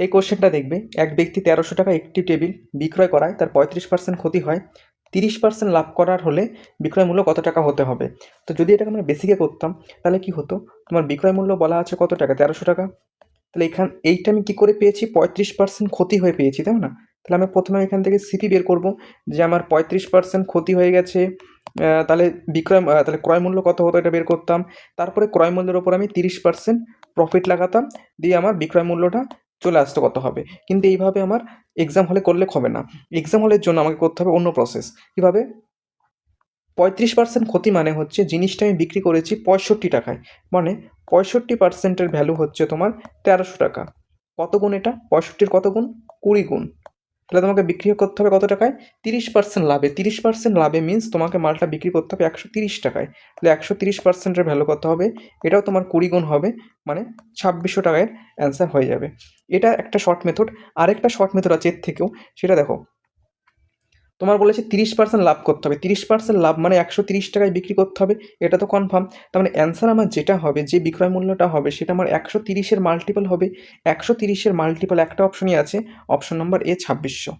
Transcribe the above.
এই কোশ্চেনটা দেখবে, এক ব্যক্তি 1300 টাকা একটি টেবিল বিক্রয় করায় তার 35% ক্ষতি হয়, 30% লাভ করার হলে বিক্রয় মূল্য কত টাকা হতে হবে। তো যদি এটাকে আমরা বেসিকে করতাম তাহলে কি হতো, তোমার বিক্রয় মূল্য বলা আছে কত টাকা, 1300 টাকা। তাহলে এইটা আমি কি করে পেয়েছি, 35% ক্ষতি হয়ে পেয়েছি, তাই না? তাহলে আমি প্রথমে এখান থেকে সিপি বের করব, যে আমার 35% ক্ষতি হয়ে গেছে। তাহলে তাহলে ক্রয় মূল্য কত হতো এটা বের করতাম। তারপরে ক্রয় মূল্যের ওপর আমি 30% প্রফিট লাগাতাম, দিয়ে আমার বিক্রয় মূল্যটা চলে আসতো কত হবে। কিন্তু এইভাবে আমার এক্সাম হলে করলে হবে না। এক্সাম হলের জন্য আমাকে করতে হবে অন্য প্রসেস। কীভাবে? 35% ক্ষতি মানে হচ্ছে জিনিসটা আমি বিক্রি করেছি 65 টাকায়, মানে 65%-এর ভ্যালু হচ্ছে তোমার 1300 টাকা। কত গুণ এটা? 65-র কত গুণ? 20 গুণ। তাহলে তোমাকে বিক্রি করতে হবে কত টাকায়? 30% লাভে। 30% লাভে মিন্স তোমাকে মালটা বিক্রি করতে হবে 130 টাকায়। তাহলে 130%-এর ভ্যালু কত হবে? এটাও তোমার 20 গুণ হবে, মানে 2600 টাকায় অ্যান্সার হয়ে যাবে। এটা একটা শর্ট মেথড। আরেকটা শর্ট মেথড আছে এর থেকেও, সেটা দেখো। তোমার বলেছে 30% লাভ করতে হবে, 30% লাভ মানে 130 টাকায় বিক্রি করতে হবে, এটা তো কনফার্ম। তার মানে অ্যান্সার আমার যেটা হবে, যে বিক্রয় মূল্যটা হবে সেটা আমার 130-এর মাল্টিপল হবে। 130-এর মাল্টিপল একটা অপশনই আছে, অপশন নম্বর এ 2600।